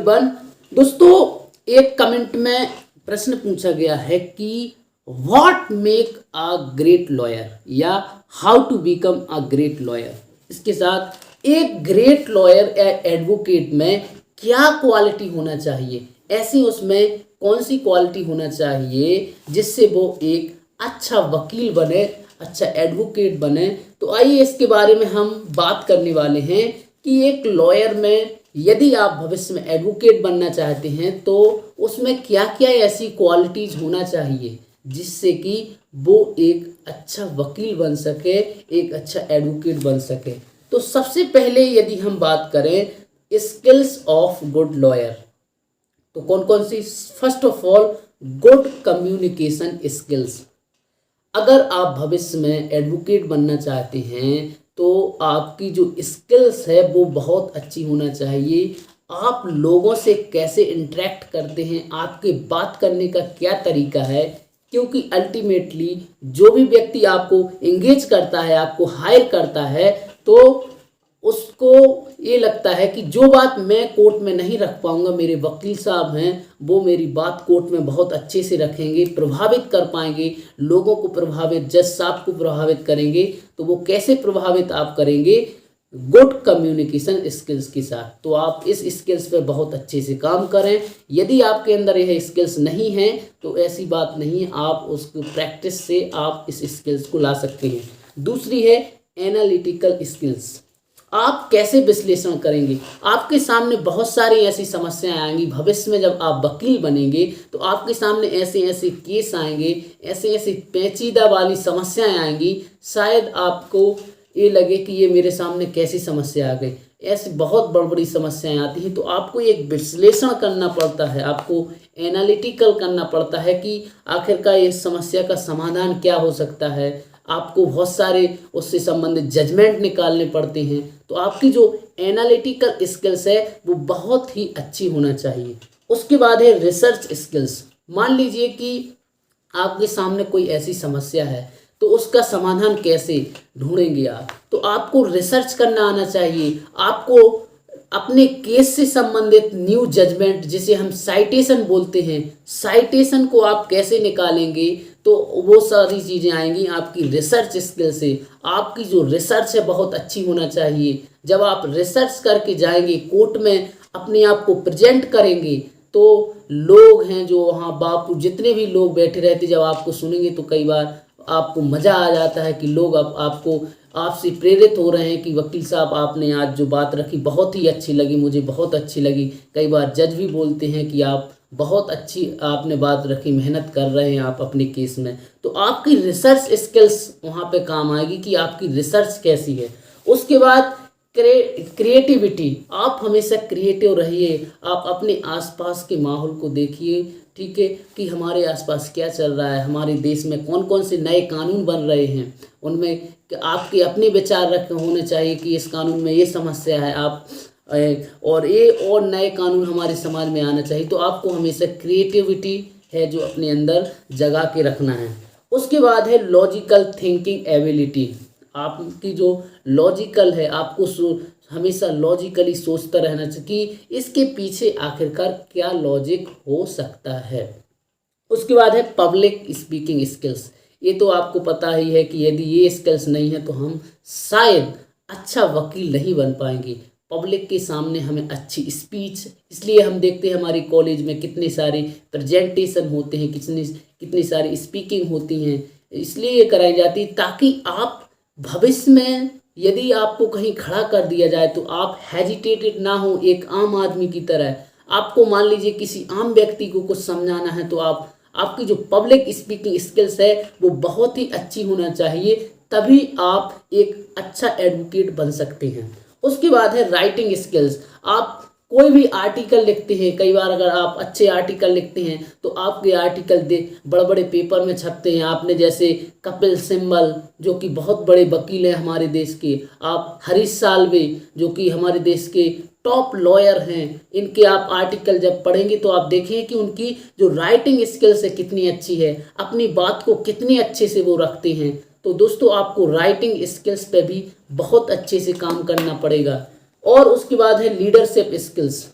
Everyone. दोस्तों, एक comment में प्रश्न पूछा गया है कि what make a great lawyer या how to become a great lawyer. इसके साथ एक ग्रेट लॉयर या एडवोकेट में क्या क्वालिटी होना चाहिए, ऐसी उसमें कौन सी क्वालिटी होना चाहिए जिससे वो एक अच्छा वकील बने, अच्छा एडवोकेट बने। तो आइए इसके बारे में हम बात करने वाले हैं कि एक लॉयर में यदि आप भविष्य में एडवोकेट बनना चाहते हैं तो उसमें क्या क्या ऐसी क्वालिटीज़ होना चाहिए जिससे कि वो एक अच्छा वकील बन सके, एक अच्छा एडवोकेट बन सके। तो सबसे पहले यदि हम बात करें स्किल्स ऑफ गुड लॉयर, तो कौन कौन सी। First of all, good communication skills. अगर आप भविष्य में एडवोकेट बनना चाहते हैं तो आपकी जो स्किल्स है वो बहुत अच्छी होना चाहिए। आप लोगों से कैसे इंटरेक्ट करते हैं, आपके बात करने का क्या तरीका है, क्योंकि अल्टीमेटली जो भी व्यक्ति आपको एंगेज करता है, आपको हायर करता है, तो उसको ये लगता है कि जो बात मैं कोर्ट में नहीं रख पाऊंगा, मेरे वकील साहब हैं वो मेरी बात कोर्ट में बहुत अच्छे से रखेंगे, प्रभावित कर पाएंगे, लोगों को प्रभावित, जज साहब को प्रभावित करेंगे। तो वो कैसे प्रभावित आप करेंगे? गुड कम्युनिकेशन स्किल्स के साथ। तो आप इस स्किल्स पे बहुत अच्छे से काम करें। यदि आपके अंदर यह स्किल्स नहीं है तो ऐसी बात नहीं, आप उसको प्रैक्टिस से आप इस स्किल्स को ला सकते हैं। दूसरी है एनालिटिकल स्किल्स। आप कैसे विश्लेषण करेंगे? आपके सामने बहुत सारी ऐसी समस्याएं आएंगी भविष्य में, जब आप वकील बनेंगे तो आपके सामने ऐसे ऐसे केस आएंगे, ऐसे ऐसे पेचीदा वाली समस्याएं आएंगी, शायद आपको ये लगे कि ये मेरे सामने कैसी समस्या आ गई। ऐसी बहुत बड़ी बड़ी समस्याएं आती हैं, तो आपको एक विश्लेषण करना पड़ता है, आपको एनालिटिकल करना पड़ता है कि आखिरकार इस समस्या का समाधान क्या हो सकता है। आपको बहुत सारे उससे संबंधित जजमेंट निकालने पड़ते हैं। तो आपकी जो एनालिटिकल स्किल्स है वो बहुत ही अच्छी होना चाहिए। उसके बाद है रिसर्च स्किल्स। मान लीजिए कि आपके सामने कोई ऐसी समस्या है तो उसका समाधान कैसे ढूंढेंगे आप? तो आपको रिसर्च करना आना चाहिए। आपको अपने केस से संबंधित न्यू जजमेंट, जिसे हम साइटेशन बोलते हैं, साइटेशन को आप कैसे निकालेंगे, तो वो सारी चीज़ें आएंगी आपकी रिसर्च स्किल से। आपकी जो रिसर्च है बहुत अच्छी होना चाहिए। जब आप रिसर्च करके जाएंगे कोर्ट में, अपने आप को प्रेजेंट करेंगे, तो लोग हैं जो वहाँ बापू जितने भी लोग बैठे रहते, जब आपको सुनेंगे तो कई बार आपको मज़ा आ जाता है कि लोग आपको आपसे प्रेरित हो रहे हैं कि वकील साहब आपने आज जो बात रखी बहुत ही अच्छी लगी, मुझे बहुत अच्छी लगी। कई बार जज भी बोलते हैं कि आप बहुत अच्छी आपने बात रखी, मेहनत कर रहे हैं आप अपने केस में। तो आपकी रिसर्च स्किल्स वहाँ पे काम आएगी कि आपकी रिसर्च कैसी है। उसके बाद क्रिएटिविटी। आप हमेशा क्रिएटिव रहिए। आप अपने आसपास के माहौल को देखिए, ठीक है, कि हमारे आसपास क्या चल रहा है, हमारे देश में कौन कौन से नए कानून बन रहे हैं, उनमें आपके अपने विचार रख होने चाहिए कि इस कानून में ये समस्या है, आप और ये और नए कानून हमारे समाज में आना चाहिए। तो आपको हमेशा क्रिएटिविटी है जो अपने अंदर जगा के रखना है। उसके बाद है लॉजिकल थिंकिंग एबिलिटी। आपकी जो लॉजिकल है, आपको हमेशा लॉजिकली सोचता रहना चाहिए कि इसके पीछे आखिरकार क्या लॉजिक हो सकता है। उसके बाद है पब्लिक स्पीकिंग स्किल्स। ये तो आपको पता ही है कि यदि ये स्किल्स नहीं है तो हम शायद अच्छा वकील नहीं बन पाएंगे। पब्लिक के सामने हमें अच्छी स्पीच, इसलिए हम देखते हैं हमारे कॉलेज में कितने सारे प्रेजेंटेशन होते हैं, कितनी सारी स्पीकिंग होती हैं, इसलिए ये कराई जाती है ताकि आप भविष्य में यदि आपको कहीं खड़ा कर दिया जाए तो आप हेजिटेटेड ना हो, एक आम आदमी की तरह। आपको मान लीजिए किसी आम व्यक्ति को कुछ समझाना है तो आपकी जो पब्लिक स्पीकिंग स्किल्स है वो बहुत ही अच्छी होना चाहिए, तभी आप एक अच्छा एडवोकेट बन सकते हैं। उसके बाद है राइटिंग स्किल्स। आप कोई भी आर्टिकल लिखते हैं, कई बार अगर आप अच्छे आर्टिकल लिखते हैं तो आपके आर्टिकल बड़े बड़े पेपर में छपते हैं। आपने जैसे कपिल सिब्बल जो कि बहुत बड़े वकील हैं हमारे देश के, आप हरीश साल्वे जो कि हमारे देश के टॉप लॉयर हैं, इनके आप आर्टिकल जब पढ़ेंगे तो आप देखेंगे कि उनकी जो राइटिंग स्किल्स है कितनी अच्छी है, अपनी बात को कितने अच्छे से वो रखते हैं। तो दोस्तों, आपको राइटिंग स्किल्स पे भी बहुत अच्छे से काम करना पड़ेगा। और उसके बाद है लीडरशिप स्किल्स।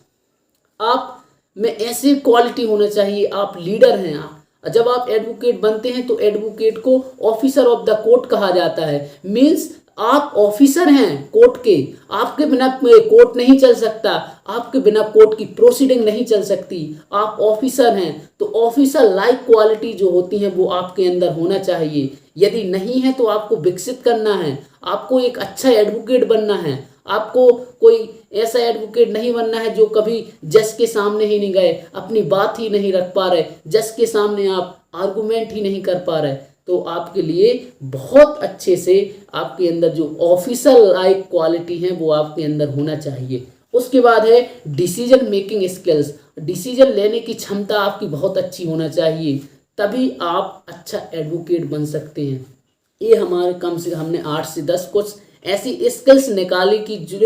आप में ऐसी क्वालिटी होना चाहिए, आप लीडर हैं। आप जब आप एडवोकेट बनते हैं तो एडवोकेट को ऑफिसर ऑफ द कोर्ट कहा जाता है। मीन्स आप ऑफिसर हैं कोर्ट के, आपके बिना कोर्ट नहीं चल सकता, आपके बिना कोर्ट की प्रोसीडिंग नहीं चल सकती। आप ऑफिसर हैं तो ऑफिसर लाइक क्वालिटी जो होती हैं वो आपके अंदर होना चाहिए। यदि नहीं है तो आपको विकसित करना है, आपको एक अच्छा एडवोकेट बनना है। आपको कोई ऐसा एडवोकेट नहीं बनना है जो कभी जज के सामने ही नहीं गए, अपनी बात ही नहीं रख पा रहे, जज के सामने आप आर्गुमेंट ही नहीं कर पा रहे। तो आपके लिए बहुत अच्छे से आपके अंदर जो ऑफिसर लाइक क्वालिटी है वो आपके अंदर होना चाहिए। उसके बाद है डिसीजन मेकिंग स्किल्स। डिसीजन लेने की क्षमता आपकी बहुत अच्छी होना चाहिए, तभी आप अच्छा एडवोकेट बन सकते हैं। ये हमारे कम से हमने 8 से 10 कुछ ऐसी स्किल्स निकाली कि जो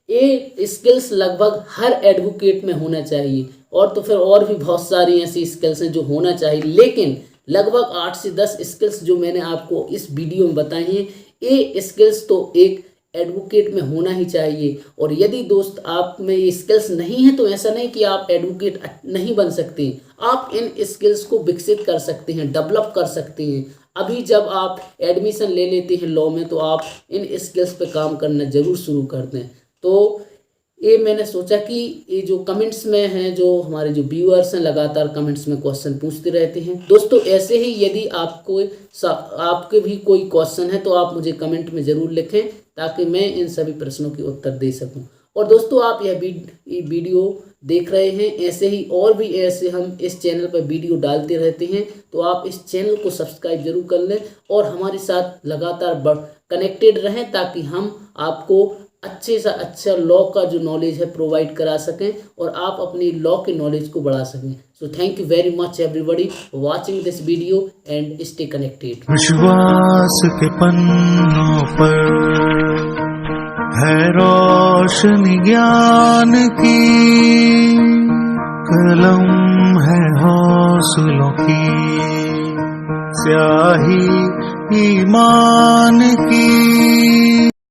ये स्किल्स लगभग हर एडवोकेट में होना चाहिए। और तो फिर और भी बहुत सारी ऐसी स्किल्स हैं जो होना चाहिए, लेकिन लगभग 8 से 10 स्किल्स जो मैंने आपको इस वीडियो में बताई हैं, ये स्किल्स तो एक एडवोकेट में होना ही चाहिए। और यदि दोस्त आप में ये स्किल्स नहीं है तो ऐसा नहीं कि आप एडवोकेट नहीं बन सकते, आप इन स्किल्स को विकसित कर सकते हैं, डेवलप कर सकते हैं। अभी जब आप एडमिशन ले लेते हैं लॉ में तो आप इन स्किल्स पे काम करना ज़रूर शुरू कर दें। तो ये मैंने सोचा कि ये जो कमेंट्स में हैं, जो हमारे जो व्यूअर्स हैं लगातार कमेंट्स में क्वेश्चन पूछते रहते हैं दोस्तों, ऐसे ही यदि आपके भी कोई क्वेश्चन है तो आप मुझे कमेंट में ज़रूर लिखें ताकि मैं इन सभी प्रश्नों के उत्तर दे सकूं। और दोस्तों आप यह वीडियो देख रहे हैं, ऐसे ही और भी ऐसे हम इस चैनल पर वीडियो डालते रहते हैं, तो आप इस चैनल को सब्सक्राइब जरूर कर लें और हमारे साथ लगातार कनेक्टेड रहें ताकि हम आपको अच्छे से अच्छा लॉ का जो नॉलेज है प्रोवाइड करा सकें और आप अपनी लॉ के नॉलेज को बढ़ा सकें। So thank you very much everybody watching this video and stay connected. विश्वास के पन्नों पर है रोशनी ज्ञान की, कलम है हौसलों की, स्याही ईमान की।